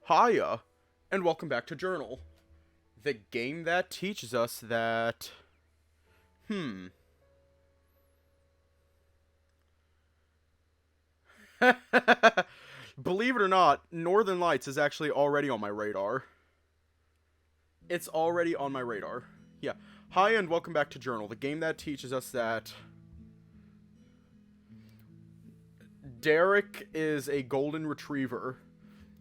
Hiya, and welcome back to Journal, the game that teaches us that, believe it or not, Northern Lights is actually already on my radar. It's already on my radar. Yeah. Hi, and welcome back to Journal, the game that teaches us that Derrek is a golden retriever.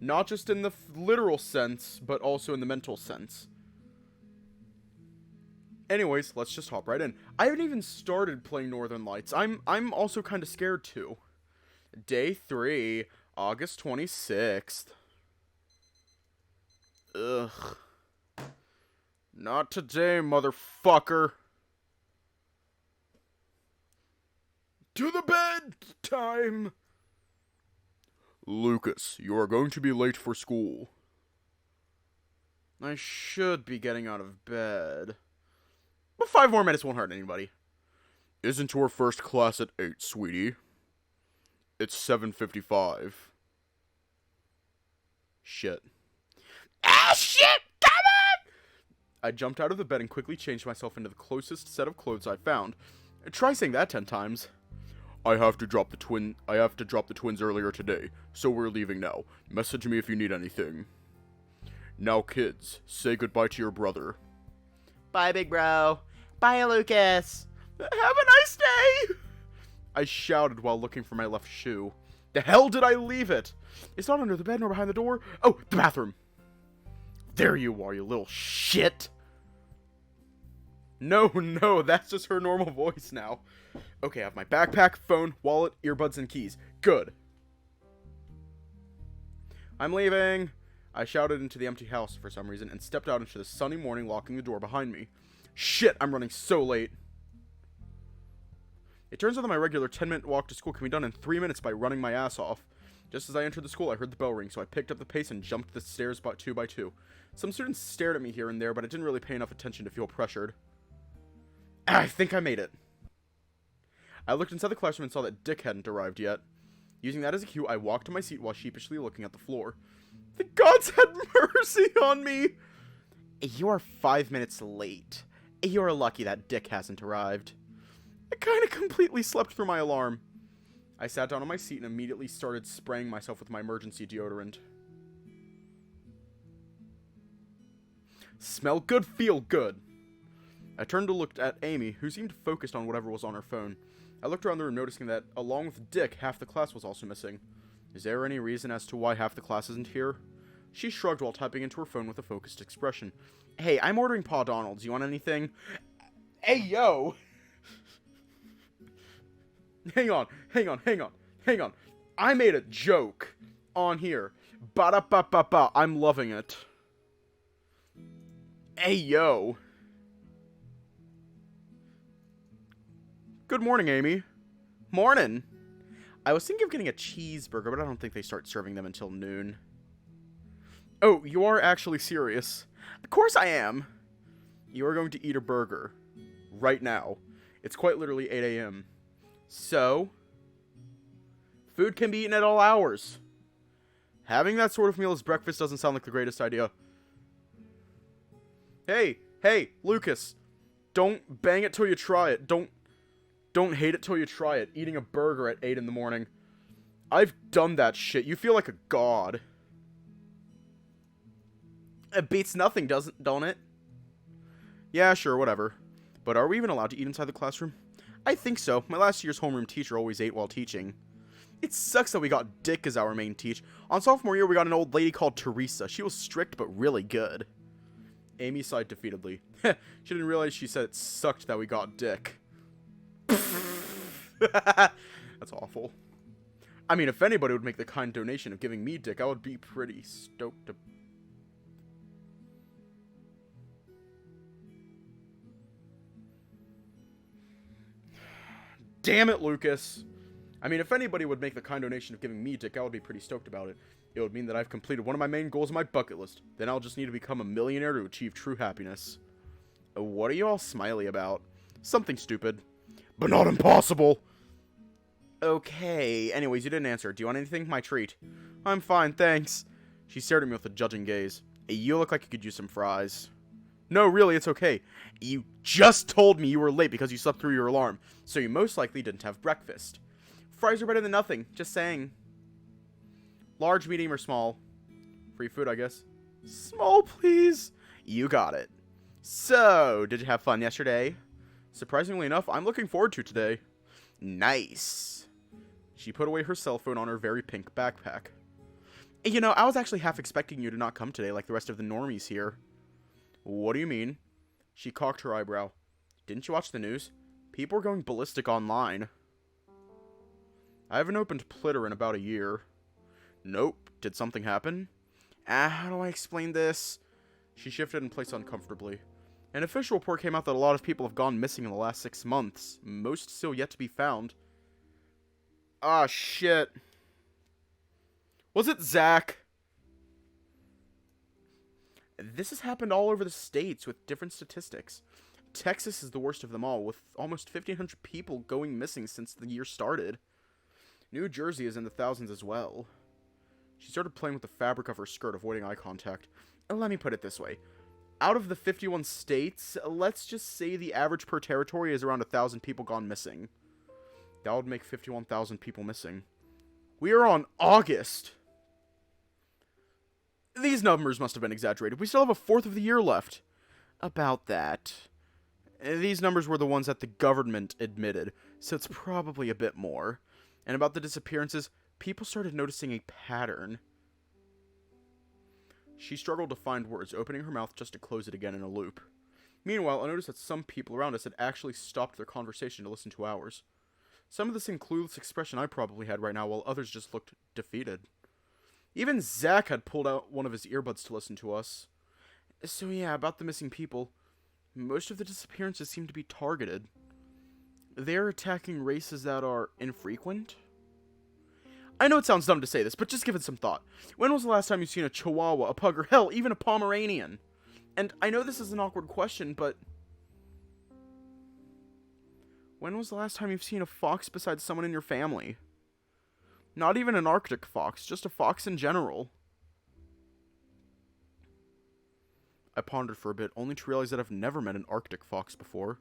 Not just in the literal sense, but also in the mental sense. Anyways, let's just hop right in. I haven't even started playing Northern Lights. I'm also kind of scared too. Day 3, August 26th. Ugh. Not today, motherfucker. To the bed time. Lucas, you are going to be late for school. I should be getting out of bed. But 5 more minutes won't hurt anybody. Isn't your first class at 8, sweetie? It's 7:55. Shit. Ah, shit! Come on! I jumped out of the bed and quickly changed myself into the closest set of clothes I found. Try saying that 10 times. I have to drop the twins earlier today, so we're leaving now. Message me if you need anything. Now, kids, say goodbye to your brother. Bye, big bro. Bye, Lucas. Have a nice day! I shouted while looking for my left shoe. The hell did I leave it? It's not under the bed nor behind the door. Oh, the bathroom. There you are, you little shit. No, that's just her normal voice now. Okay, I have my backpack, phone, wallet, earbuds, and keys. Good. I'm leaving. I shouted into the empty house for some reason and stepped out into the sunny morning, locking the door behind me. Shit, I'm running so late. It turns out that my regular 10-minute walk to school can be done in 3 minutes by running my ass off. Just as I entered the school, I heard the bell ring, so I picked up the pace and jumped the stairs 2 by 2. Some students stared at me here and there, but I didn't really pay enough attention to feel pressured. I think I made it. I looked inside the classroom and saw that Dick hadn't arrived yet. Using that as a cue, I walked to my seat while sheepishly looking at the floor. The gods had mercy on me! You are 5 minutes late. You're lucky that Dick hasn't arrived. I kinda completely slept through my alarm. I sat down on my seat and immediately started spraying myself with my emergency deodorant. Smell good, feel good. I turned to look at Amy, who seemed focused on whatever was on her phone. I looked around the room, noticing that, along with Dick, half the class was also missing. Is there any reason as to why half the class isn't here? She shrugged while typing into her phone with a focused expression. Hey, I'm ordering Pa Donald's. You want anything? Hey, yo! Hang on. I made a joke on here. Ba-da-ba-ba-ba. I'm loving it. Hey, yo. Good morning, Amy. Morning. I was thinking of getting a cheeseburger, but I don't think they start serving them until noon. Oh, you are actually serious? Of course I am. You are going to eat a burger. Right now. It's quite literally 8 a.m. So, food can be eaten at all hours. Having that sort of meal as breakfast doesn't sound like the greatest idea. Hey, Lucas. Don't bang it till you try it. Don't hate it till you try it. Eating a burger at 8 in the morning. I've done that shit. You feel like a god. It beats nothing, don't it? Yeah, sure, whatever. But are we even allowed to eat inside the classroom? I think so. My last year's homeroom teacher always ate while teaching. It sucks that we got Dick as our main teach. On sophomore year, we got an old lady called Teresa. She was strict, but really good. Amy sighed defeatedly. She didn't realize she said it sucked that we got Dick. That's awful. I mean, if anybody would make the kind donation of giving me Dick, I would be pretty stoked to... Damn it, Lucas. I mean, if anybody would make the kind donation of giving me Dick, I would be pretty stoked about it. It would mean that I've completed one of my main goals on my bucket list. Then I'll just need to become a millionaire to achieve true happiness. What are you all smiley about? Something stupid. But not impossible! Okay, anyways, you didn't answer. Do you want anything? My treat. I'm fine, thanks. She stared at me with a judging gaze. You look like you could use some fries. No, really, it's okay. You just told me you were late because you slept through your alarm, so you most likely didn't have breakfast. Fries are better than nothing, just saying. Large, medium, or small? Free food, I guess. Small, please. You got it. So, did you have fun yesterday? Surprisingly enough, I'm looking forward to today. Nice. She put away her cell phone on her very pink backpack. You know, I was actually half expecting you to not come today like the rest of the normies here. What do you mean? She cocked her eyebrow. Didn't you watch the news? People are going ballistic online. I haven't opened Plitter in about a year. Nope. Did something happen? How do I explain this? She shifted in place uncomfortably. An official report came out that a lot of people have gone missing in the last 6 months. Most still yet to be found. Ah, shit. Was it Zach? This has happened all over the states with different statistics. Texas is the worst of them all, with almost 1,500 people going missing since the year started. New Jersey is in the thousands as well. She started playing with the fabric of her skirt, avoiding eye contact. Let me put it this way. Out of the 51 states, let's just say the average per territory is around 1,000 people gone missing. That would make 51,000 people missing. We are on August. These numbers must have been exaggerated. We still have a fourth of the year left. About that. These numbers were the ones that the government admitted, so it's probably a bit more. And about the disappearances, people started noticing a pattern. She struggled to find words, opening her mouth just to close it again in a loop. Meanwhile, I noticed that some people around us had actually stopped their conversation to listen to ours. Some of the same clueless expression I probably had right now, while others just looked defeated. Even Zach had pulled out one of his earbuds to listen to us. So yeah, about the missing people. Most of the disappearances seem to be targeted. They're attacking races that are infrequent? I know it sounds dumb to say this, but just give it some thought. When was the last time you've seen a Chihuahua, a Pug, or hell, even a Pomeranian? And I know this is an awkward question, but... when was the last time you've seen a fox besides someone in your family? Not even an Arctic fox, just a fox in general. I pondered for a bit, only to realize that I've never met an Arctic fox before.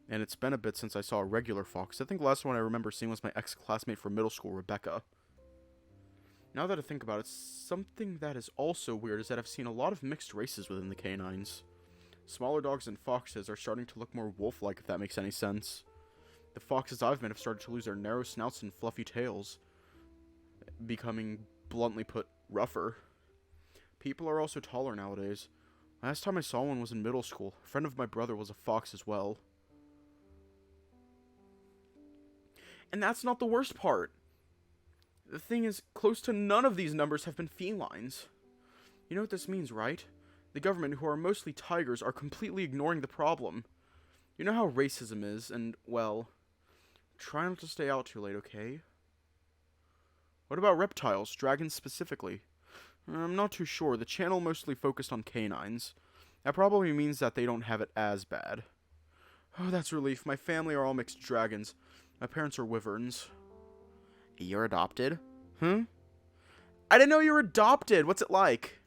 And it's been a bit since I saw a regular fox. I think the last one I remember seeing was my ex-classmate from middle school, Rebecca. Now that I think about it, something that is also weird is that I've seen a lot of mixed races within the canines. Smaller dogs and foxes are starting to look more wolf-like, if that makes any sense. The foxes I've met have started to lose their narrow snouts and fluffy tails, becoming, bluntly put, rougher. People are also taller nowadays. Last time I saw one was in middle school. A friend of my brother was a fox as well. And that's not the worst part. The thing is, close to none of these numbers have been felines. You know what this means, right? The government, who are mostly tigers, are completely ignoring the problem. You know how racism is, and, well, try not to stay out too late, okay? What about reptiles, dragons specifically? I'm not too sure. The channel mostly focused on canines. That probably means that they don't have it as bad. Oh, that's relief. My family are all mixed dragons. My parents are wyverns. You're adopted? I didn't know you were adopted. What's it like?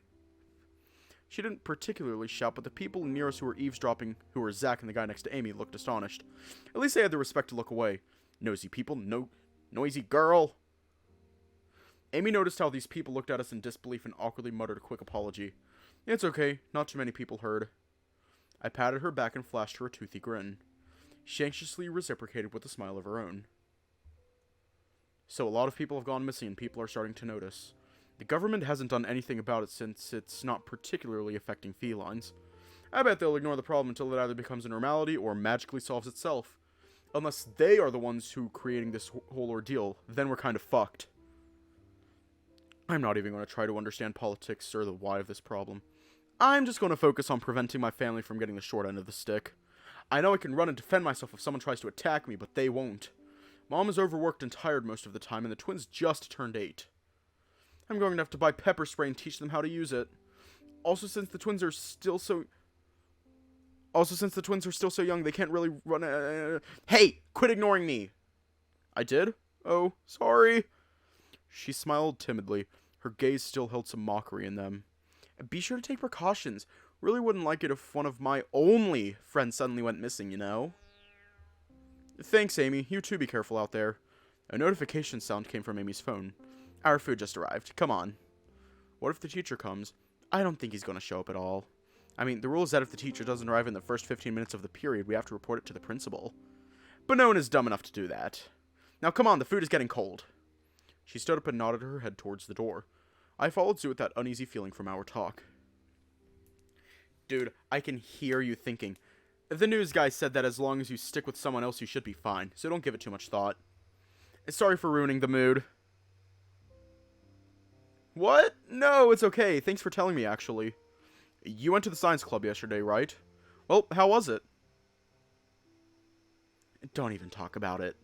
She didn't particularly shout, but the people near us who were eavesdropping, who were Zach and the guy next to Amy, looked astonished. At least they had the respect to look away. Nosy people, no noisy girl. Amy noticed how these people looked at us in disbelief and awkwardly muttered a quick apology. It's okay, not too many people heard. I patted her back and flashed her a toothy grin. She anxiously reciprocated with a smile of her own. So a lot of people have gone missing and people are starting to notice. The government hasn't done anything about it since it's not particularly affecting felines. I bet they'll ignore the problem until it either becomes a normality or magically solves itself. Unless they are the ones who creating this whole ordeal, then we're kind of fucked. I'm not even going to try to understand politics or the why of this problem. I'm just going to focus on preventing my family from getting the short end of the stick. I know I can run and defend myself if someone tries to attack me, but they won't. Mom is overworked and tired most of the time, and the twins just turned 8. I'm going to have to buy pepper spray and teach them how to use it. Also, since the twins are still so young, they can't really run. Hey, quit ignoring me. I did? Oh, sorry. She smiled timidly. Her gaze still held some mockery in them. Be sure to take precautions. Really wouldn't like it if one of my only friends suddenly went missing, you know? Thanks, Amy. You too be careful out there. A notification sound came from Amy's phone. Our food just arrived. Come on. What if the teacher comes? I don't think he's going to show up at all. I mean, the rule is that if the teacher doesn't arrive in the first 15 minutes of the period, we have to report it to the principal. But no one is dumb enough to do that. Now come on, the food is getting cold. She stood up and nodded her head towards the door. I followed suit with that uneasy feeling from our talk. Dude, I can hear you thinking. The news guy said that as long as you stick with someone else, you should be fine, so don't give it too much thought. Sorry for ruining the mood. What? No, it's okay. Thanks for telling me, actually. You went to the science club yesterday, right? Well, how was it? Don't even talk about it.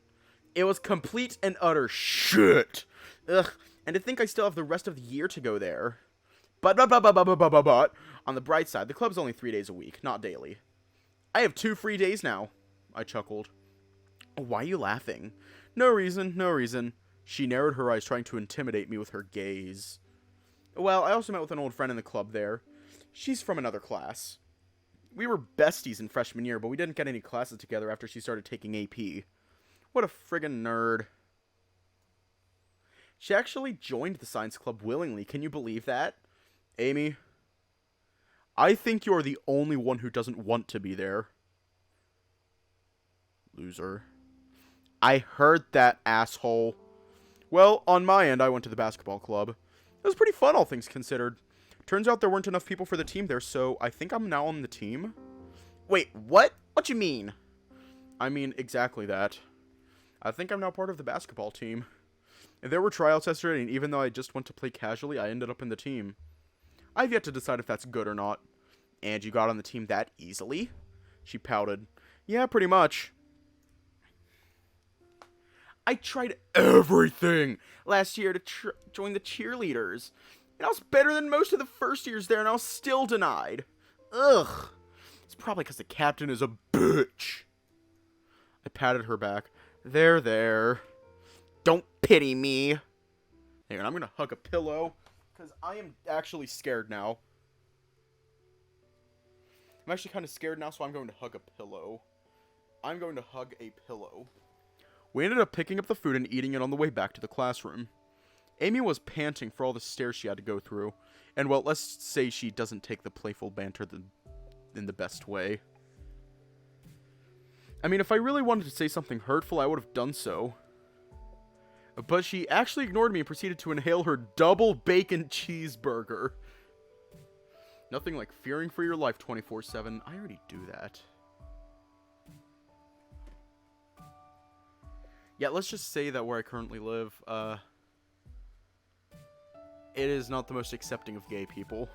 It was complete and utter shit. Ugh, and to think I still have the rest of the year to go there. But, on the bright side, the club's only 3 days a week, not daily. I have 2 free days now, I chuckled. Why are you laughing? No reason, no reason. She narrowed her eyes, trying to intimidate me with her gaze. Well, I also met with an old friend in the club there. She's from another class. We were besties in freshman year, but we didn't get any classes together after she started taking AP. What a friggin' nerd. She actually joined the science club willingly. Can you believe that? Amy, I think you're the only one who doesn't want to be there. Loser. I heard that, asshole. Well, on my end, I went to the basketball club. It was pretty fun, all things considered. Turns out there weren't enough people for the team there, so I think I'm now on the team. Wait, what? What you mean? I mean, exactly that. I think I'm now part of the basketball team. There were tryouts yesterday, and even though I just went to play casually, I ended up in the team. I've yet to decide if that's good or not. And you got on the team that easily? She pouted. Yeah, pretty much. I tried everything last year to join the cheerleaders. And I was better than most of the first years there, and I was still denied. Ugh. It's probably because the captain is a bitch. I patted her back. There. Don't pity me. Hang on, I'm going to hug a pillow, because I am actually scared now. I'm actually kind of scared now, so I'm going to hug a pillow. I'm going to hug a pillow. We ended up picking up the food and eating it on the way back to the classroom. Amy was panting for all the stairs she had to go through. And, well, let's say she doesn't take the playful banter in the best way. I mean, if I really wanted to say something hurtful, I would have done so. But she actually ignored me and proceeded to inhale her double bacon cheeseburger. Nothing like fearing for your life 24/7. I already do that. Yeah, let's just say that where I currently live, it is not the most accepting of gay people.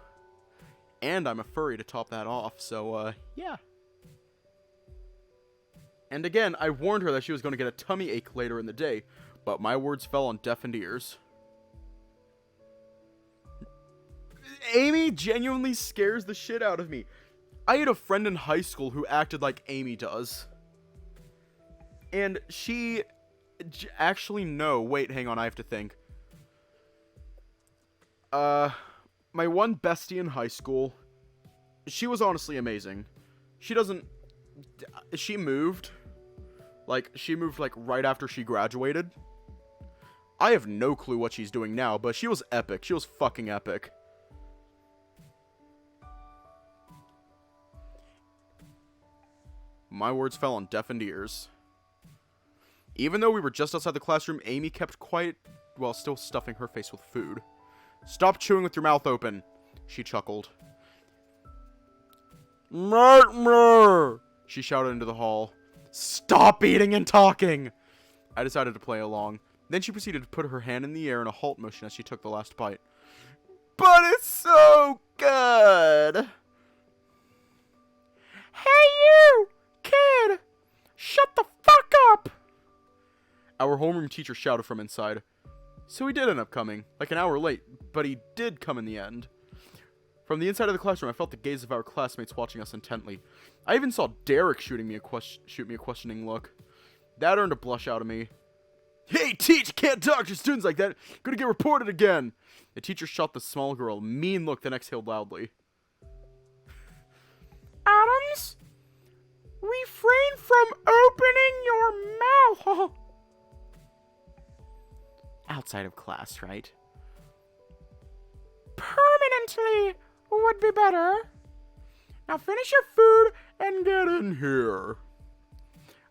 And I'm a furry to top that off, so, yeah. And again, I warned her that she was going to get a tummy ache later in the day, but my words fell on deafened ears. Amy genuinely scares the shit out of me. I had a friend in high school who acted like Amy does. And she... Actually, no. Wait, hang on, I have to think. My one bestie in high school, she was honestly amazing. She moved. She moved, right after she graduated. I have no clue what she's doing now, but she was epic. She was fucking epic. My words fell on deafened ears. Even though we were just outside the classroom, Amy kept quiet while still stuffing her face with food. Stop chewing with your mouth open, she chuckled. Nightmare! She shouted into the hall. Stop eating and talking! I decided to play along. Then she proceeded to put her hand in the air in a halt motion as she took the last bite. But it's so good! Hey you, kid! Shut the fuck up! Our homeroom teacher shouted from inside. So he did end up coming, like an hour late, but he did come in the end. From the inside of the classroom, I felt the gaze of our classmates watching us intently. I even saw Derrek shoot me a questioning look. That earned a blush out of me. Hey, teacher, can't talk to students like that. Gonna get reported again. The teacher shot the small girl a mean look, then exhaled loudly. Adams, refrain from opening your mouth. Outside of class, right? Permanently would be better. Now finish your food and get in here.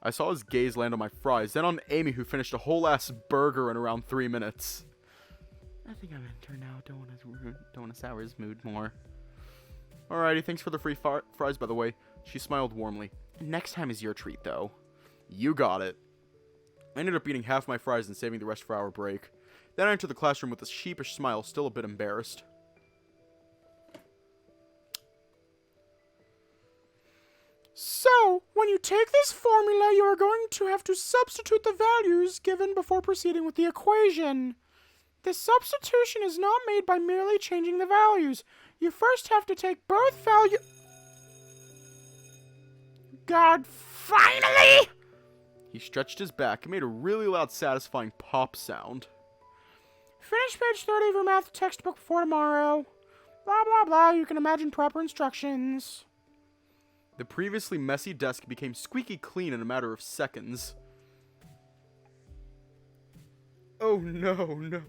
I saw his gaze land on my fries, then on Amy, who finished a whole-ass burger in around 3 minutes. I think I'm entering now. Don't want to sour his mood more. Alrighty, thanks for the free fries, by the way. She smiled warmly. Next time is your treat, though. You got it. I ended up eating half my fries and saving the rest for our break. Then I entered the classroom with a sheepish smile, still a bit embarrassed. So, when you take this formula, you are going to have to substitute the values given before proceeding with the equation. The substitution is not made by merely changing the values. You first have to take both values... God, finally! He stretched his back and made a really loud, satisfying pop sound. Finish page 30 of your math textbook before tomorrow. Blah, blah, blah. You can imagine proper instructions. The previously messy desk became squeaky clean in a matter of seconds. Oh, no.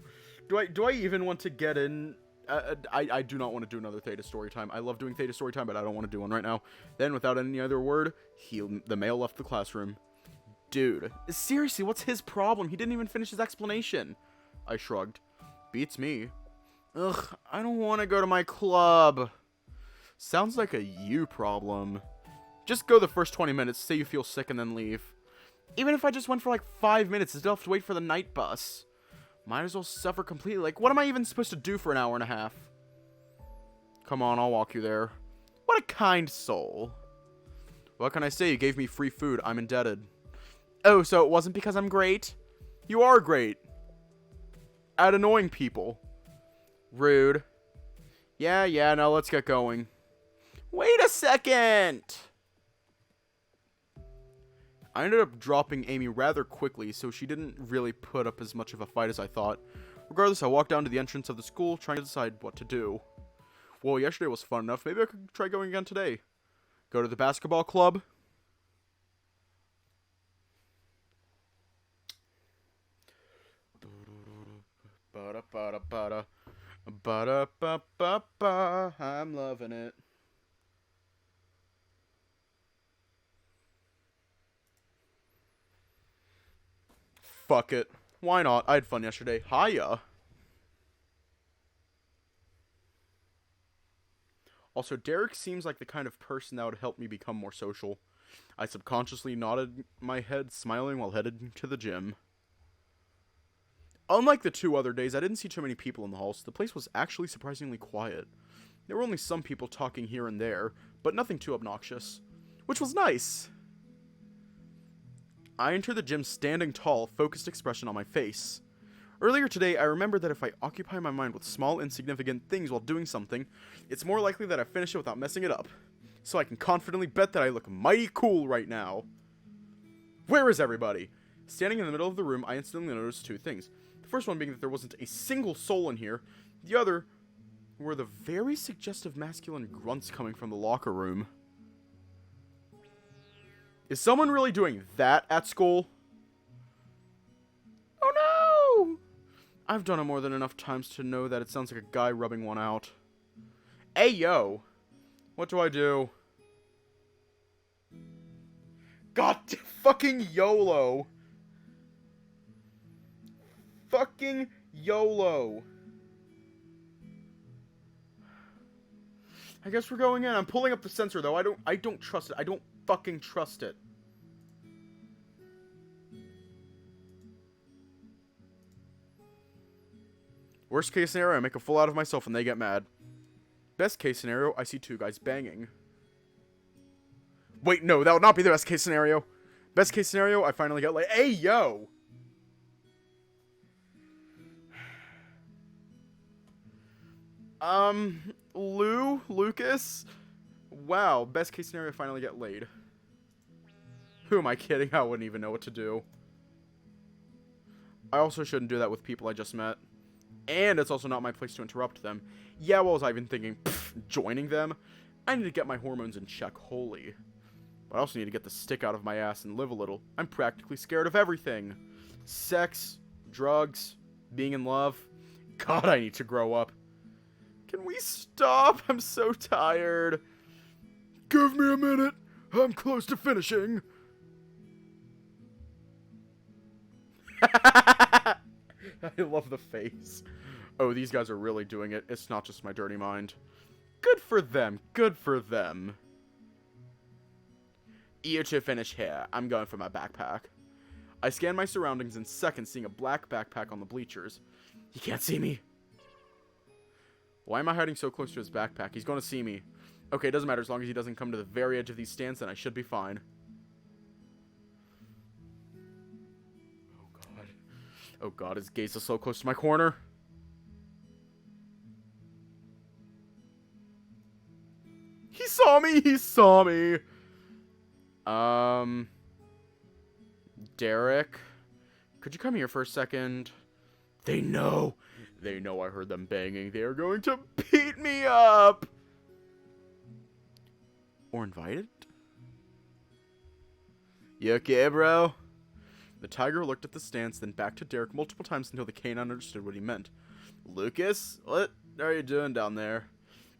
Do I even want to get in? I do not want to do another Theta story time. I love doing Theta story time, but I don't want to do one right now. Then, without any other word, the male left the classroom. Dude, seriously, what's his problem? He didn't even finish his explanation. I shrugged. Beats me. Ugh, I don't want to go to my club. Sounds like a you problem. Just go the first 20 minutes, say you feel sick, and then leave. Even if I just went for like 5 minutes, I still have to wait for the night bus. Might as well suffer completely. Like, what am I even supposed to do for an hour and a half? Come on, I'll walk you there. What a kind soul. What can I say? You gave me free food. I'm indebted. Oh, so it wasn't because I'm great? You are great. At annoying people. Rude. Yeah, now let's get going. Wait a second! I ended up dropping Amy rather quickly, so she didn't really put up as much of a fight as I thought. Regardless, I walked down to the entrance of the school, trying to decide what to do. Well, yesterday was fun enough. Maybe I could try going again today. Go to the basketball club. I'm loving it. Fuck it. Why not? I had fun yesterday. Hiya. Also, Derrek seems like the kind of person that would help me become more social. I subconsciously nodded my head, smiling while headed to the gym. Unlike the 2 other days, I didn't see too many people in the hall, so the place was actually surprisingly quiet. There were only some people talking here and there, but nothing too obnoxious, which was nice. I entered the gym standing tall, focused expression on my face. Earlier today, I remembered that if I occupy my mind with small, insignificant things while doing something, it's more likely that I finish it without messing it up. So I can confidently bet that I look mighty cool right now. Where is everybody? Standing in the middle of the room, I instantly noticed 2 things. The first one being that there wasn't a single soul in here. The other were the very suggestive masculine grunts coming from the locker room. Is someone really doing that at school? Oh no! I've done it more than enough times to know that it sounds like a guy rubbing one out. Hey yo! What do I do? God, fucking YOLO! Fucking YOLO! I guess we're going in. I'm pulling up the sensor though. I don't trust it. I don't fucking trust it. Worst case scenario, I make a fool out of myself and they get mad. Best case scenario, I see 2 guys banging. Wait, no, that would not be the best case scenario. Best case scenario, I finally get like, hey, yo! Lucas? Wow, best case scenario, I finally get laid. Who am I kidding? I wouldn't even know what to do. I also shouldn't do that with people I just met. And it's also not my place to interrupt them. Yeah, what was I even thinking? Joining them? I need to get my hormones in check, holy. But I also need to get the stick out of my ass and live a little. I'm practically scared of everything. Sex, drugs, being in love. God, I need to grow up. Can we stop? I'm so tired. Give me a minute. I'm close to finishing. I love the face. Oh, these guys are really doing it. It's not just my dirty mind. Good for them. Good for them. You to finish here. I'm going for my backpack. I scan my surroundings in seconds, seeing a black backpack on the bleachers. He can't see me. Why am I hiding so close to his backpack? He's going to see me. Okay, it doesn't matter as long as he doesn't come to the very edge of these stands, then I should be fine. Oh god. Oh god, his gaze is so close to my corner. He saw me! He saw me! Derrek? Could you come here for a second? They know! They know I heard them banging. They are going to beat me up! Or invited? You okay, bro? The tiger looked at the stance, then back to Derrek multiple times until the canine understood what he meant. Lucas, what are you doing down there?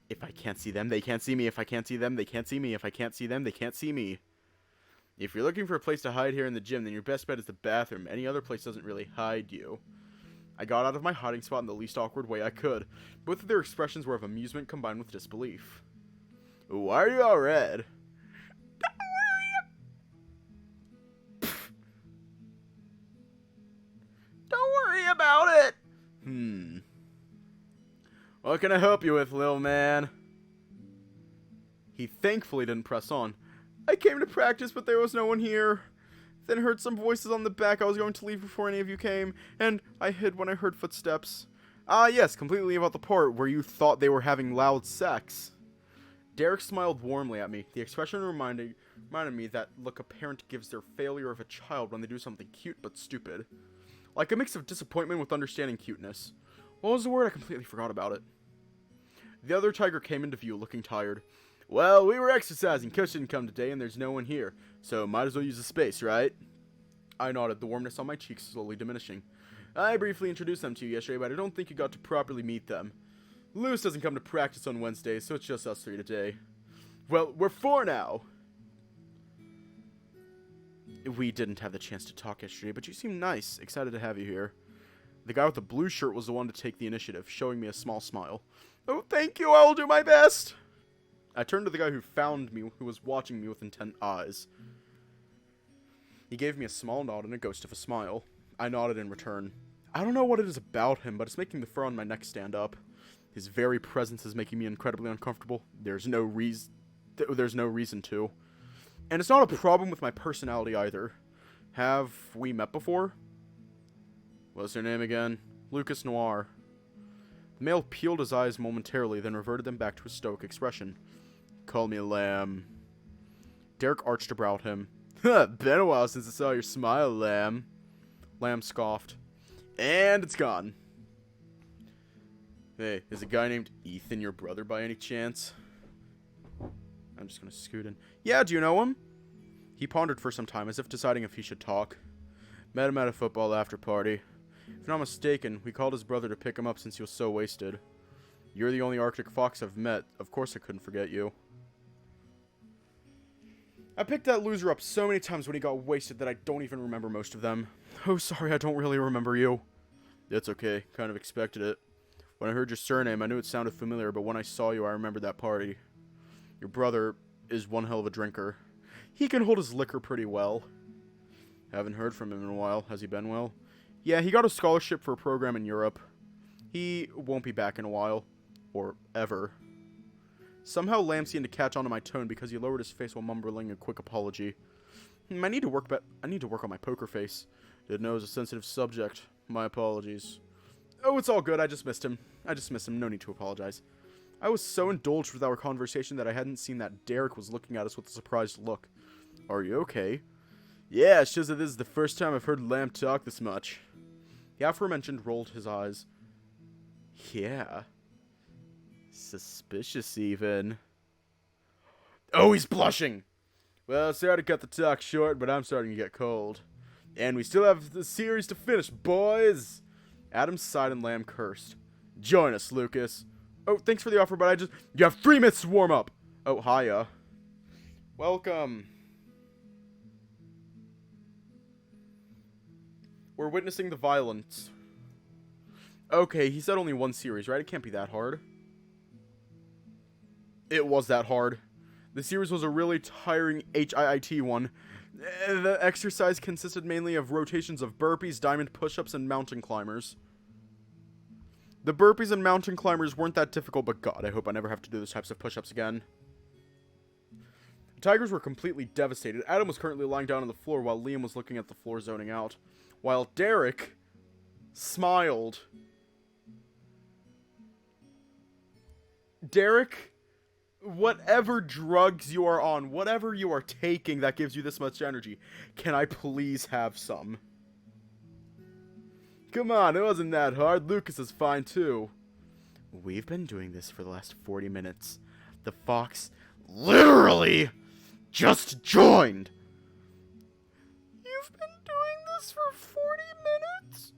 If I can't see them, they can't see me. If I can't see them, they can't see me. If I can't see them, they can't see me. If you're looking for a place to hide here in the gym, then your best bet is the bathroom. Any other place doesn't really hide you. I got out of my hiding spot in the least awkward way I could. Both of their expressions were of amusement combined with disbelief. Why are you all red? Don't worry about it. What can I help you with, little man? He thankfully didn't press on. I came to practice, but there was no one here. Then heard some voices on the back. I was going to leave before any of you came, and I hid when I heard footsteps. Ah, yes, completely about the part where you thought they were having loud sex. Derrek smiled warmly at me. The expression reminded me that look a parent gives their failure of a child when they do something cute but stupid. Like a mix of disappointment with understanding cuteness. What was the word? I completely forgot about it. The other tiger came into view, looking tired. Well, we were exercising. Coach didn't come today, and there's no one here. So, might as well use the space, right? I nodded, the warmness on my cheeks slowly diminishing. I briefly introduced them to you yesterday, but I don't think you got to properly meet them. Lewis doesn't come to practice on Wednesdays, so it's just us three today. Well, we're four now. We didn't have the chance to talk yesterday, but you seem nice. Excited to have you here. The guy with the blue shirt was the one to take the initiative, showing me a small smile. Oh, thank you. I will do my best. I turned to the guy who found me, who was watching me with intent eyes. He gave me a small nod and a ghost of a smile. I nodded in return. I don't know what it is about him, but it's making the fur on my neck stand up. His very presence is making me incredibly uncomfortable. There's no reason to. And it's not a problem with my personality either. Have we met before? What's your name again? Lucas Noir. The male peeled his eyes momentarily, then reverted them back to his stoic expression. Call me Lamb. Derrek arched a brow at him. Been a while since I saw your smile, Lamb. Lamb scoffed. And it's gone. Hey, is a guy named Ethan your brother by any chance? I'm just gonna scoot in. Yeah, do you know him? He pondered for some time, as if deciding if he should talk. Met him at a football after party. If not mistaken, we called his brother to pick him up since he was so wasted. You're the only Arctic fox I've met. Of course I couldn't forget you. I picked that loser up so many times when he got wasted that I don't even remember most of them. Oh, sorry, I don't really remember you. It's okay. Kind of expected it. When I heard your surname, I knew it sounded familiar, but when I saw you, I remembered that party. Your brother is one hell of a drinker. He can hold his liquor pretty well. Haven't heard from him in a while. Has he been well? Yeah, he got a scholarship for a program in Europe. He won't be back in a while. Or ever. Somehow Lamb seemed to catch on to my tone because he lowered his face while mumbling a quick apology. I need to work on my poker face. Didn't know it was a sensitive subject. My apologies. Oh, it's all good. I just missed him. No need to apologize. I was so indulged with our conversation that I hadn't seen that Derrek was looking at us with a surprised look. Are you okay? Yeah, it shows that this is the first time I've heard Lamb talk this much. The aforementioned rolled his eyes. Yeah. Suspicious, even. Oh, he's blushing! Well, sorry to cut the talk short, but I'm starting to get cold. And we still have the series to finish, boys! Adam sighed and Lamb cursed. Join us, Lucas. Oh, thanks for the offer, but you have 3 minutes to warm up! Oh, hiya. Welcome. We're witnessing the violence. Okay, he said only 1 series, right? It can't be that hard. It was that hard. The series was a really tiring HIIT one. The exercise consisted mainly of rotations of burpees, diamond push-ups, and mountain climbers. The burpees and mountain climbers weren't that difficult, but God, I hope I never have to do those types of push-ups again. The Tigers were completely devastated. Adam was currently lying down on the floor while Liam was looking at the floor zoning out. While Derrek smiled. Derrek, whatever drugs you are on, whatever you are taking that gives you this much energy, can I please have some? Come on, it wasn't that hard. Lucas is fine too. We've been doing this for the last 40 minutes. The fox literally just joined. You've been doing this for 40 minutes?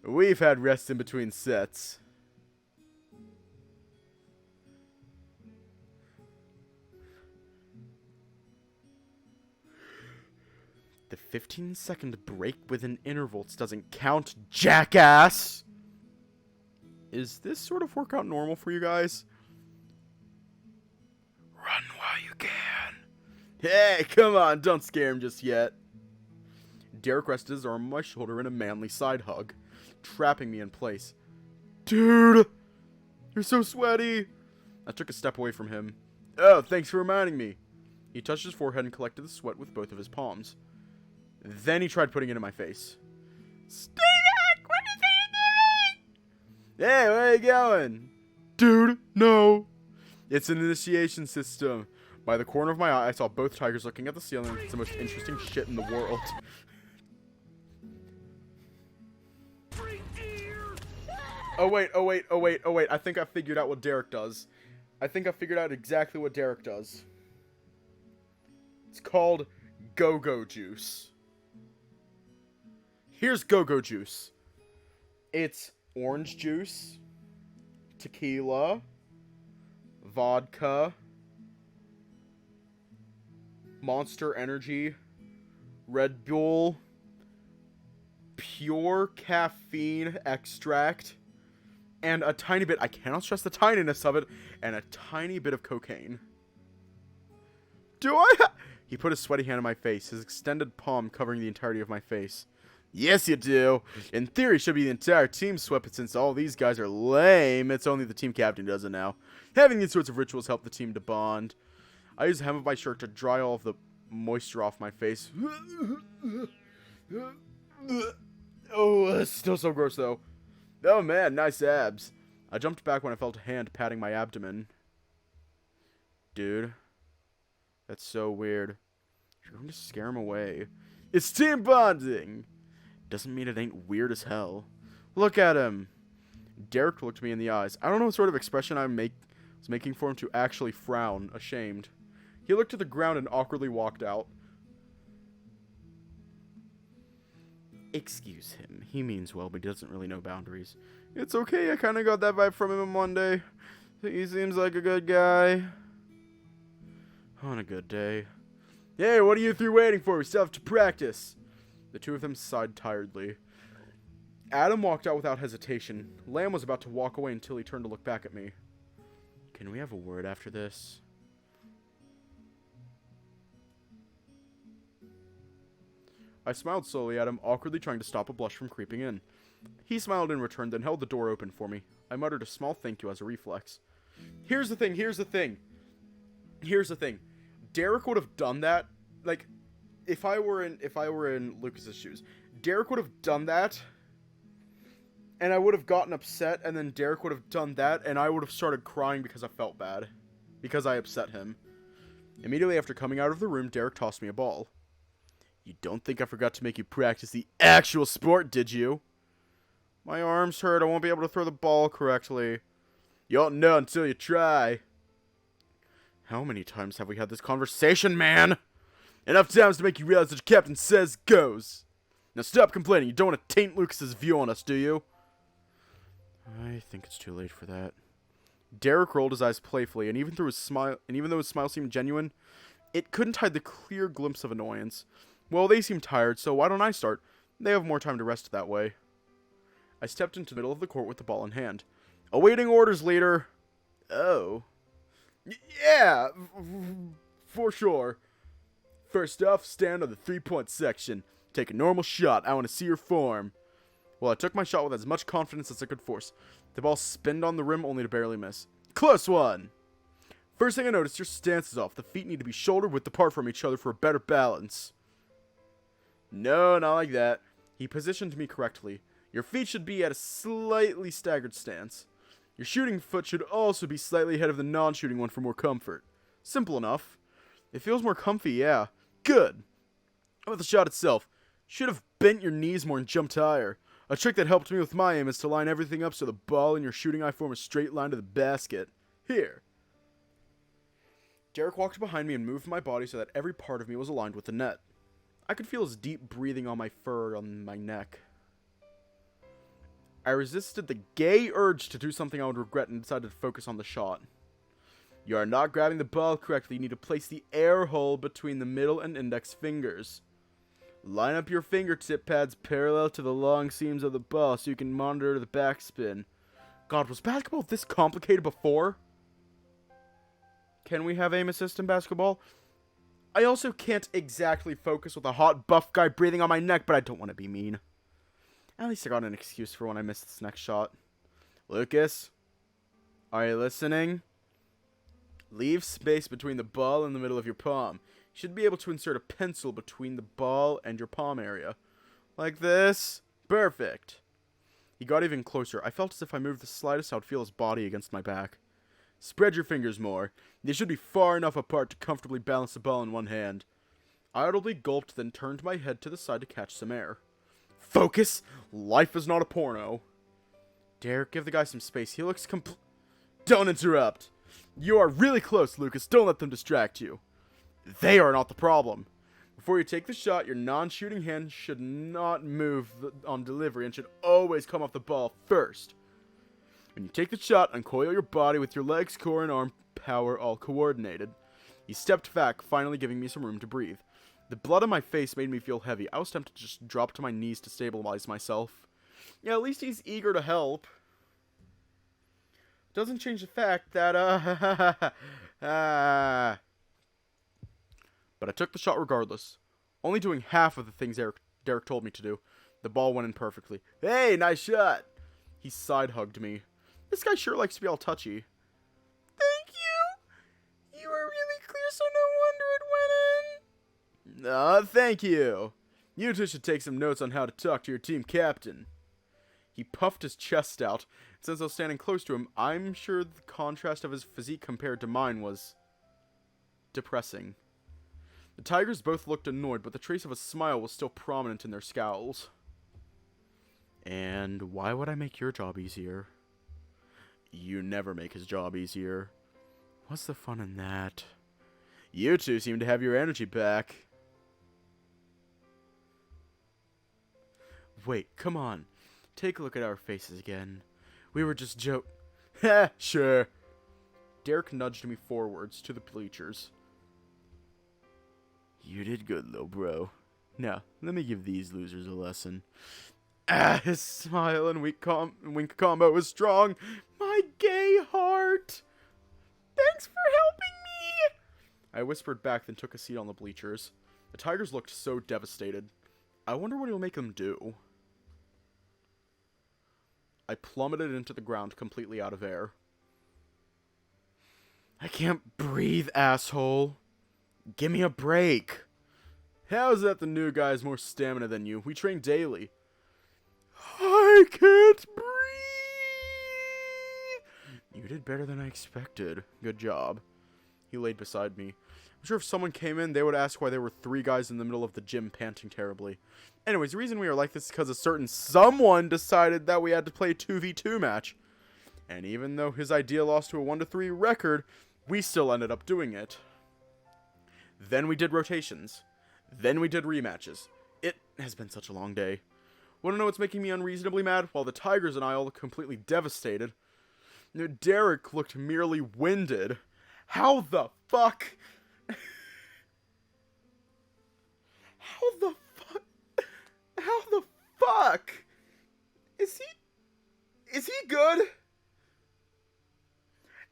We've had rests in between sets. The 15-second break within intervals doesn't count, jackass! Is this sort of workout normal for you guys? Run while you can. Hey, come on, don't scare him just yet. Derrek rested his arm on my shoulder in a manly side hug, trapping me in place. Dude! You're so sweaty! I took a step away from him. Oh, thanks for reminding me. He touched his forehead and collected the sweat with both of his palms. Then he tried putting it in my face. Stay back! What is he doing? Hey, where are you going? Dude, no. It's an initiation system. By the corner of my eye, I saw both tigers looking at the ceiling. It's the most interesting shit in the world. Oh wait. I think I figured out what Derrek does. I think I figured out exactly what Derrek does. It's called go-go juice. Here's go-go juice. It's orange juice, tequila, vodka, Monster Energy, Red Bull, pure caffeine extract, and a tiny bit, I cannot stress the tininess of it, and a tiny bit of cocaine. He put his sweaty hand on my face, his extended palm covering the entirety of my face. Yes, you do. In theory, it should be the entire team sweat, but since all these guys are lame, it's only the team captain who does it now. Having these sorts of rituals help the team to bond. I use the hem of my shirt to dry all of the moisture off my face. Oh, it's still so gross, though. Oh, man, nice abs. I jumped back when I felt a hand patting my abdomen. Dude, that's so weird. You're going to scare him away. It's team bonding! Doesn't mean it ain't weird as hell. Look at him. Derrek looked me in the eyes. I don't know what sort of expression I was making for him to actually frown, ashamed. He looked to the ground and awkwardly walked out. Excuse him. He means well, but he doesn't really know boundaries. It's okay, I kind of got that vibe from him on Monday. He seems like a good guy. On a good day. Hey, what are you three waiting for? We still have to practice. The two of them sighed tiredly. Adam walked out without hesitation. Lamb was about to walk away until he turned to look back at me. Can we have a word after this? I smiled slowly at him, awkwardly trying to stop a blush from creeping in. He smiled in return, then held the door open for me. I muttered a small thank you as a reflex. Here's the thing. Derrek would have done that, like, if I were in Lucas's shoes. Derrek would have done that, and I would have gotten upset, and then Derrek would have done that, and I would have started crying because I felt bad. Because I upset him. Immediately after coming out of the room, Derrek tossed me a ball. You don't think I forgot to make you practice the actual sport, did you? My arms hurt. I won't be able to throw the ball correctly. You don't know until you try. How many times have we had this conversation, man? Enough times to make you realize that your captain says goes. Now stop complaining. You don't want to taint Lucas's view on us, do you? I think it's too late for that. Derrek rolled his eyes playfully, and even though his smile seemed genuine, it couldn't hide the clear glimpse of annoyance. Well, they seem tired, so why don't I start? They have more time to rest that way. I stepped into the middle of the court with the ball in hand. Awaiting orders, leader. Oh. Yeah, for sure. First off, stand on the 3-point section. Take a normal shot. I want to see your form. Well, I took my shot with as much confidence as I could force. The ball spinned on the rim only to barely miss. Close one! First thing I noticed, your stance is off. The feet need to be shoulder-width apart from each other for a better balance. No, not like that. He positioned me correctly. Your feet should be at a slightly staggered stance. Your shooting foot should also be slightly ahead of the non-shooting one for more comfort. Simple enough. It feels more comfy, yeah. Good. How about the shot itself? Should have bent your knees more and jumped higher. A trick that helped me with my aim is to line everything up so the ball and your shooting eye form a straight line to the basket. Here. Derrek walked behind me and moved my body so that every part of me was aligned with the net. I could feel his deep breathing on my fur on my neck. I resisted the gay urge to do something I would regret and decided to focus on the shot. You are not grabbing the ball correctly. You need to place the air hole between the middle and index fingers. Line up your fingertip pads parallel to the long seams of the ball so you can monitor the backspin. God, was basketball this complicated before? Can we have aim assist in basketball? I also can't exactly focus with a hot buff guy breathing on my neck, but I don't want to be mean. At least I got an excuse for when I missed this next shot. Lucas? Are you listening? Leave space between the ball and the middle of your palm. You should be able to insert a pencil between the ball and your palm area. Like this. Perfect. He got even closer. I felt as if I moved the slightest, I would feel his body against my back. Spread your fingers more. They should be far enough apart to comfortably balance the ball in one hand. I audibly gulped, then turned my head to the side to catch some air. Focus! Life is not a porno. Derrek, give the guy some space. He looks Don't interrupt! You are really close, Lucas. Don't let them distract you. They are not the problem. Before you take the shot, your non-shooting hand should not move on delivery and should always come off the ball first. When you take the shot, uncoil your body with your legs, core, and arm power all coordinated. He stepped back, finally giving me some room to breathe. The blood on my face made me feel heavy. I was tempted to just drop to my knees to stabilize myself. Yeah, at least he's eager to help. Doesn't change the fact that, But I took the shot regardless. Only doing half of the things Derrek told me to do. The ball went in perfectly. Hey, nice shot! He side-hugged me. This guy sure likes to be all touchy. Thank you! You were really clear, so no wonder it went in. Thank you. You two should take some notes on how to talk to your team captain. He puffed his chest out. Since I was standing close to him, I'm sure the contrast of his physique compared to mine was depressing. The Tigers both looked annoyed, but the trace of a smile was still prominent in their scowls. And why would I make your job easier? You never make his job easier. What's the fun in that? You two seem to have your energy back. Wait, come on. Take a look at our faces again. We were just Ha, sure. Derrek nudged me forwards to the bleachers. You did good, little bro. Now, let me give these losers a lesson. His smile and wink combo was strong. My gay heart. Thanks for helping me. I whispered back, then took a seat on the bleachers. The Tigers looked so devastated. I wonder what he'll make them do. I plummeted into the ground, completely out of air. I can't breathe, asshole. Give me a break. How is that the new guy has more stamina than you? We train daily. I can't breathe. You did better than I expected. Good job. He laid beside me. I'm sure if someone came in, they would ask why there were 3 guys in the middle of the gym panting terribly. Anyways, the reason we are like this is because a certain someone decided that we had to play a 2v2 match. And even though his idea lost to a 1-3 record, we still ended up doing it. Then we did rotations. Then we did rematches. It has been such a long day. Want to know what's making me unreasonably mad? While the Tigers and I all look completely devastated, Derrek looked merely winded. How the fuck? How the fuck? Is he good?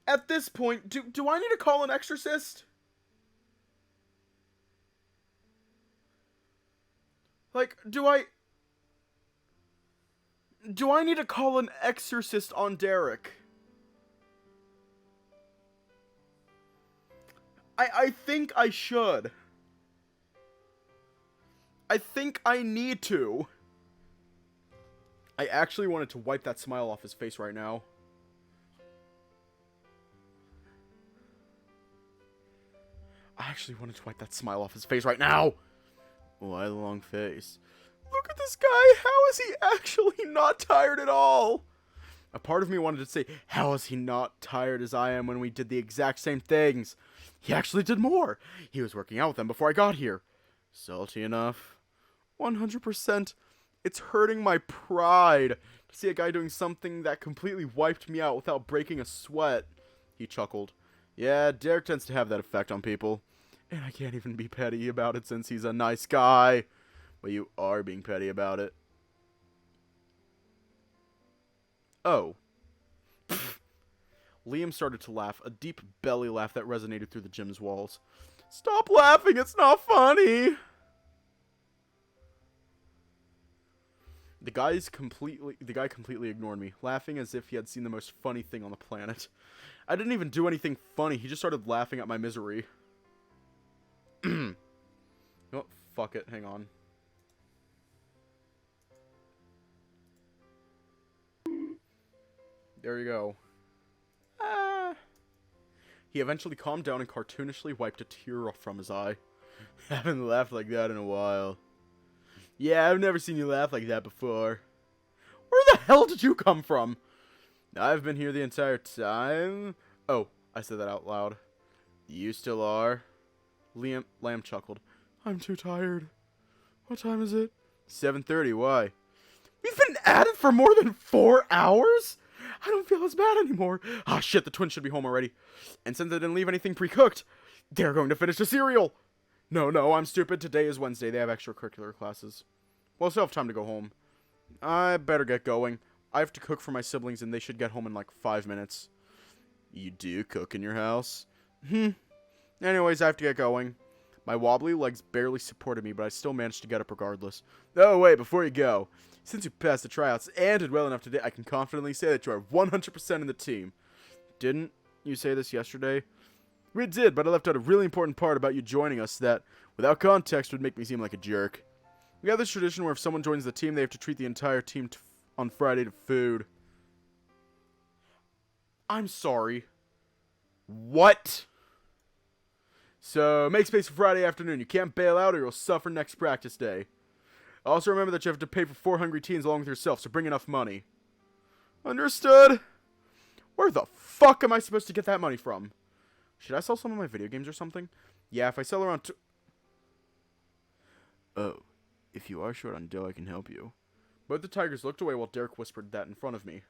At this point, do I need to call an exorcist? Like, do I need to call an exorcist on Derrek? I think I should. I think I need to. I actually wanted to wipe that smile off his face right now. Why the long face? Look at this guy. How is he actually not tired at all? A part of me wanted to say, how is he not tired as I am when we did the exact same things? He actually did more. He was working out with them before I got here. Salty enough? 100%. It's hurting my pride to see a guy doing something that completely wiped me out without breaking a sweat. He chuckled. Yeah, Derrek tends to have that effect on people. And I can't even be petty about it since he's a nice guy. But you are being petty about it. Oh. Liam started to laugh, a deep belly laugh that resonated through the gym's walls. Stop laughing, it's not funny! The guy completely ignored me, laughing as if he had seen the most funny thing on the planet. I didn't even do anything funny, he just started laughing at my misery. Oh, fuck it, hang on. There you go. He eventually calmed down and cartoonishly wiped a tear from his eye. Haven't laughed like that in a while. Yeah, I've never seen you laugh like that before. Where the hell did you come from? I've been here the entire time. Oh, I said that out loud. You still are? Lamb chuckled. I'm too tired. What time is it? 7:30, why? We've been at it for more than 4 hours? I don't feel as bad anymore. Ah, shit, the twins should be home already. And since I didn't leave anything pre-cooked, they're going to finish the cereal. No, I'm stupid. Today is Wednesday. They have extracurricular classes. Well, I still have time to go home. I better get going. I have to cook for my siblings, and they should get home in like 5 minutes. You do cook in your house? Anyways, I have to get going. My wobbly legs barely supported me, but I still managed to get up regardless. Oh, wait, before you go. Since you passed the tryouts and did well enough today, I can confidently say that you are 100% in the team. Didn't you say this yesterday? We did, but I left out a really important part about you joining us that, without context, would make me seem like a jerk. We have this tradition where if someone joins the team, they have to treat the entire team on Friday to food. I'm sorry. What? So, make space for Friday afternoon. You can't bail out or you'll suffer next practice day. Also remember that you have to pay for 4 hungry teens along with yourself, so bring enough money. Understood? Where the fuck am I supposed to get that money from? Should I sell some of my video games or something? Yeah, if I sell around Oh, if you are short on dough, I can help you. Both the Tigers looked away while Derrek whispered that in front of me.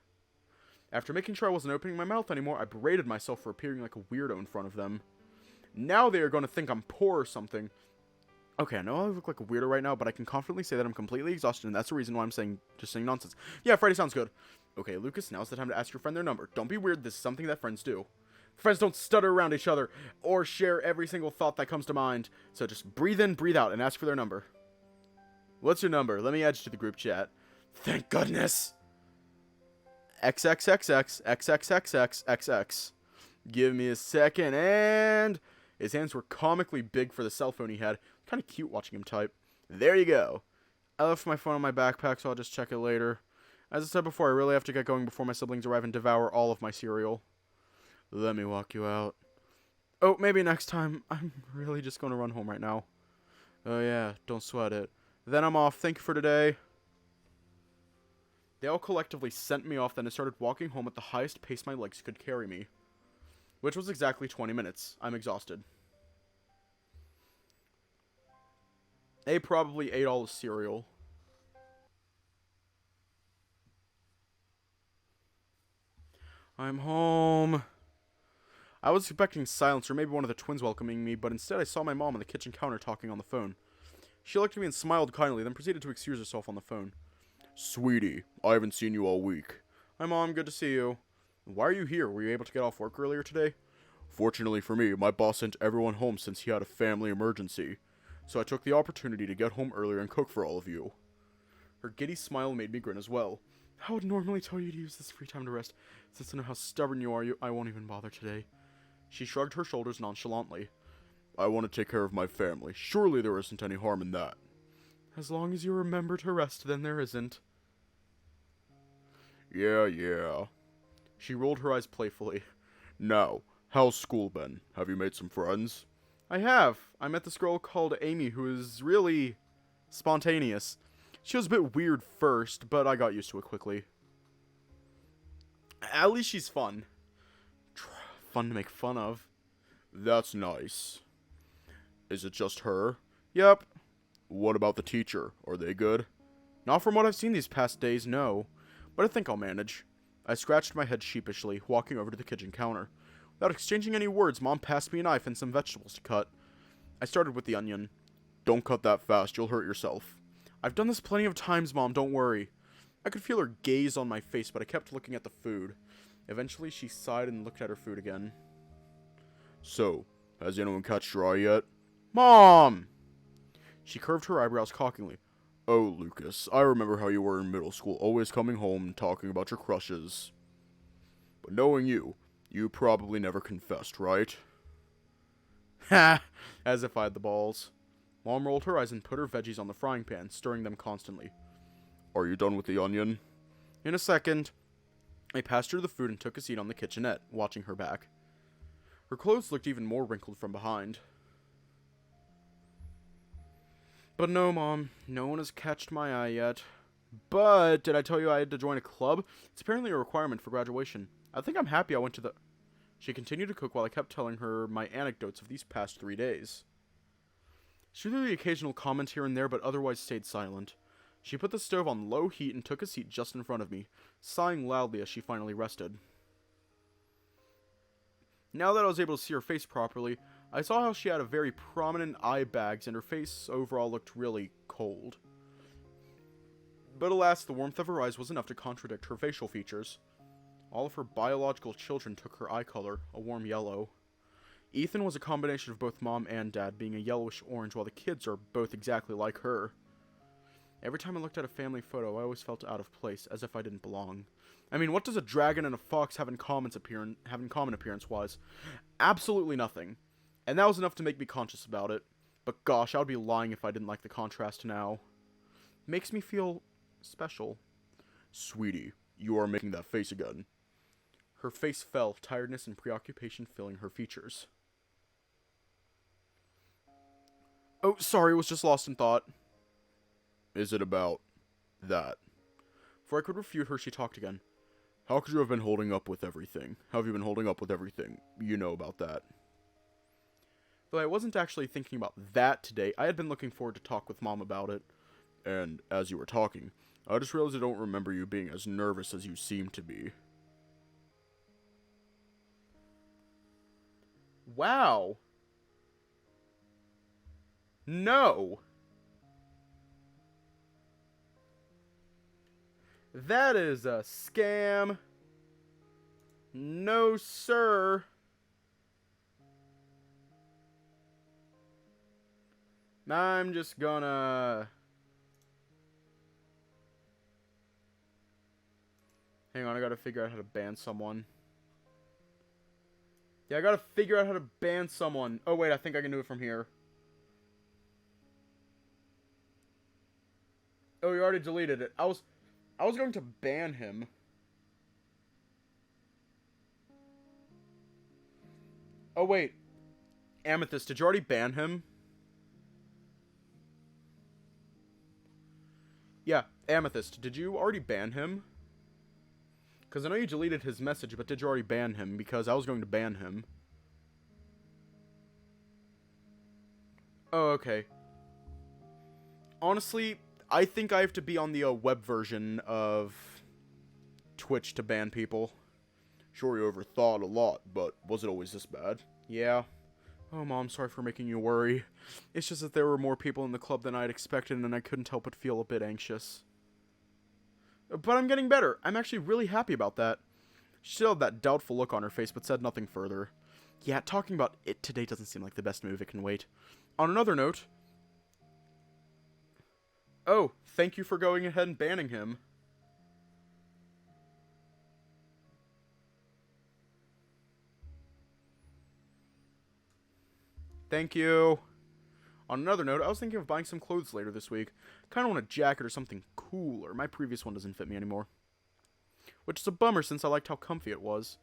After making sure I wasn't opening my mouth anymore, I berated myself for appearing like a weirdo in front of them. Now they are going to think I'm poor or something. Okay, I know I look like a weirdo right now, but I can confidently say that I'm completely exhausted, and that's the reason why I'm just saying nonsense. Yeah, Friday sounds good. Okay, Lucas, now's the time to ask your friend their number. Don't be weird, this is something that friends do. Friends don't stutter around each other, or share every single thought that comes to mind. So just breathe in, breathe out, and ask for their number. What's your number? Let me add you to the group chat. Thank goodness! XXXX. Give me a second, and... His hands were comically big for the cell phone he had. Kind of cute watching him type. There you go. I left my phone in my backpack, so I'll just check it later. As I said before, I really have to get going before my siblings arrive and devour all of my cereal. Let me walk you out. Oh, maybe next time. I'm really just going to run home right now. Oh yeah, don't sweat it. Then I'm off. Thank you for today. They all collectively sent me off, then I started walking home at the highest pace my legs could carry me. Which was exactly 20 minutes. I'm exhausted. They probably ate all the cereal. I'm home. I was expecting silence or maybe one of the twins welcoming me, but instead I saw my mom on the kitchen counter talking on the phone. She looked at me and smiled kindly, then proceeded to excuse herself on the phone. Sweetie, I haven't seen you all week. Hi Mom, good to see you. Why are you here? Were you able to get off work earlier today? Fortunately for me, my boss sent everyone home since he had a family emergency. So I took the opportunity to get home earlier and cook for all of you. Her giddy smile made me grin as well. I would normally tell you to use this free time to rest. Since I know how stubborn you are, I won't even bother today. She shrugged her shoulders nonchalantly. I want to take care of my family. Surely there isn't any harm in that. As long as you remember to rest, then there isn't. Yeah. She rolled her eyes playfully. Now, how's school been? Have you made some friends? I have. I met this girl called Amy who is really spontaneous. She was a bit weird first, but I got used to it quickly. At least she's fun. Fun to make fun of. That's nice. Is it just her? Yep. What about the teacher? Are they good? Not from what I've seen these past days, no. But I think I'll manage. I scratched my head sheepishly, walking over to the kitchen counter. Without exchanging any words, Mom passed me a knife and some vegetables to cut. I started with the onion. Don't cut that fast, you'll hurt yourself. I've done this plenty of times, Mom, don't worry. I could feel her gaze on my face, but I kept looking at the food. Eventually, she sighed and looked at her food again. So, has anyone catched your eye yet? Mom! She curved her eyebrows cockingly. Oh, Lucas, I remember how you were in middle school, always coming home and talking about your crushes. But knowing you probably never confessed, right? Ha! As if I had the balls. Mom rolled her eyes and put her veggies on the frying pan, stirring them constantly. Are you done with the onion? In a second. I passed her the food and took a seat on the kitchenette, watching her back. Her clothes looked even more wrinkled from behind. But no, Mom, no one has catched my eye yet. But, did I tell you I had to join a club? It's apparently a requirement for graduation. I think I'm happy I went to the... She continued to cook while I kept telling her my anecdotes of these past 3 days. She threw the occasional comment here and there, but otherwise stayed silent. She put the stove on low heat and took a seat just in front of me, sighing loudly as she finally rested. Now that I was able to see her face properly, I saw how she had a very prominent eye bags and her face overall looked really cold. But alas, the warmth of her eyes was enough to contradict her facial features. All of her biological children took her eye color, a warm yellow. Ethan was a combination of both Mom and Dad, being a yellowish orange, while the kids are both exactly like her. Every time I looked at a family photo, I always felt out of place, as if I didn't belong. I mean, what does a dragon and a fox have in common appearance-wise? Absolutely nothing. And that was enough to make me conscious about it. But gosh, I would be lying if I didn't like the contrast now. Makes me feel special. Sweetie, you are making that face again. Her face fell, tiredness and preoccupation filling her features. Oh, sorry, it was just lost in thought. Is it about that? Before I could refute her, she talked again. How could you have been holding up with everything? How have you been holding up with everything? You know about that. Though I wasn't actually thinking about that today, I had been looking forward to talk with Mom about it. And as you were talking, I just realized I don't remember you being as nervous as you seem to be. Wow. No. That is a scam. No, sir. I'm just gonna... Hang on, I gotta figure out how to ban someone. Yeah, I gotta figure out how to ban someone. Oh, wait, I think I can do it from here. Oh, you already deleted it. I was going to ban him. Oh, wait. Amethyst, did you already ban him? Yeah, Amethyst, did you already ban him? Because I know you deleted his message, but did you already ban him? Because I was going to ban him. Oh, okay. Honestly, I think I have to be on the web version of Twitch to ban people. Sure, you overthought a lot, but was it always this bad? Yeah. Oh, Mom, sorry for making you worry. It's just that there were more people in the club than I'd expected, and I couldn't help but feel a bit anxious. But I'm getting better. I'm actually really happy about that. She still had that doubtful look on her face, but said nothing further. Yeah, talking about it today doesn't seem like the best move. It can wait. On another note... Oh, thank you for going ahead and banning him. Thank you. On another note, I was thinking of buying some clothes later this week. Kind of want a jacket or something cooler. My previous one doesn't fit me anymore. Which is a bummer since I liked how comfy it was.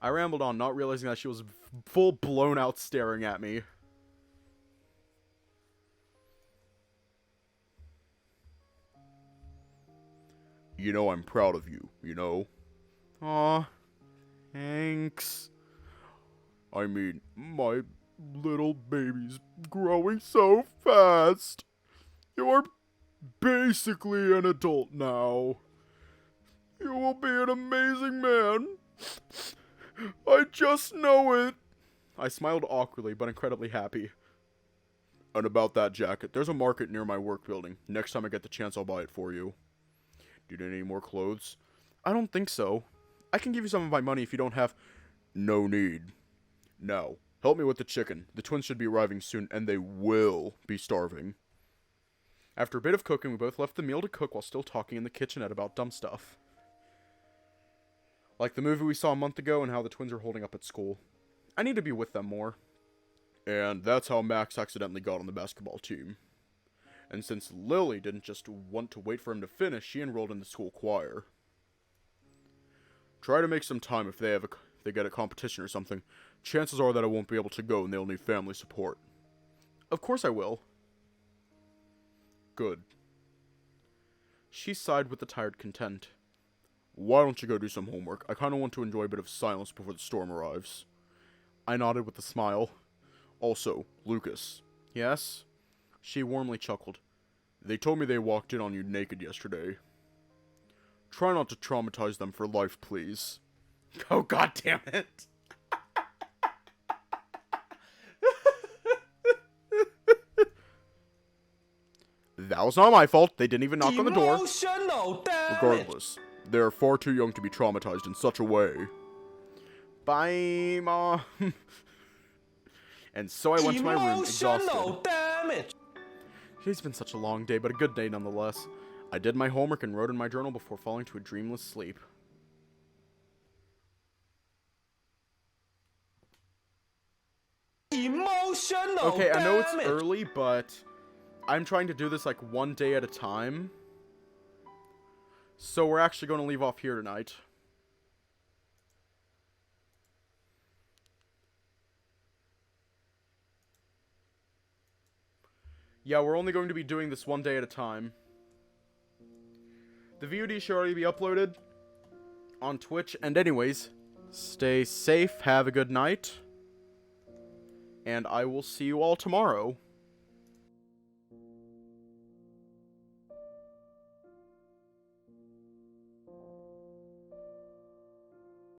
I rambled on, not realizing that she was full blown out staring at me. You know I'm proud of you, you know? Aw, thanks. I mean, my little baby's growing so fast. You're basically an adult now. You will be an amazing man. I just know it. I smiled awkwardly, but incredibly happy. And about that jacket, there's a market near my work building. Next time I get the chance, I'll buy it for you. Do you need any more clothes? I don't think so. I can give you some of my money if you don't have... No need. Now, help me with the chicken. The twins should be arriving soon, and they will be starving. After a bit of cooking, we both left the meal to cook while still talking in the kitchenette about dumb stuff. Like the movie we saw a month ago and how the twins are holding up at school. I need to be with them more. And that's how Max accidentally got on the basketball team. And since Lily didn't just want to wait for him to finish, she enrolled in the school choir. Try to make some time if they get a competition or something. Chances are that I won't be able to go and they'll need family support. Of course I will. Good. She sighed with a tired content. Why don't you go do some homework? I kind of want to enjoy a bit of silence before the storm arrives. I nodded with a smile. Also, Lucas. Yes? She warmly chuckled. They told me they walked in on you naked yesterday. Try not to traumatize them for life, please. Oh, god damn it. That was not my fault. They didn't even knock on the door. Regardless, they are far too young to be traumatized in such a way. Bye, Mom. And so I went to my room, exhausted. It's been such a long day, but a good day nonetheless. I did my homework and wrote in my journal before falling to a dreamless sleep. Okay, I know it's early, but I'm trying to do this like one day at a time. So we're actually going to leave off here tonight. Yeah, we're only going to be doing this one day at a time. The VOD should already be uploaded on Twitch. And anyways, stay safe, have a good night. And I will see you all tomorrow.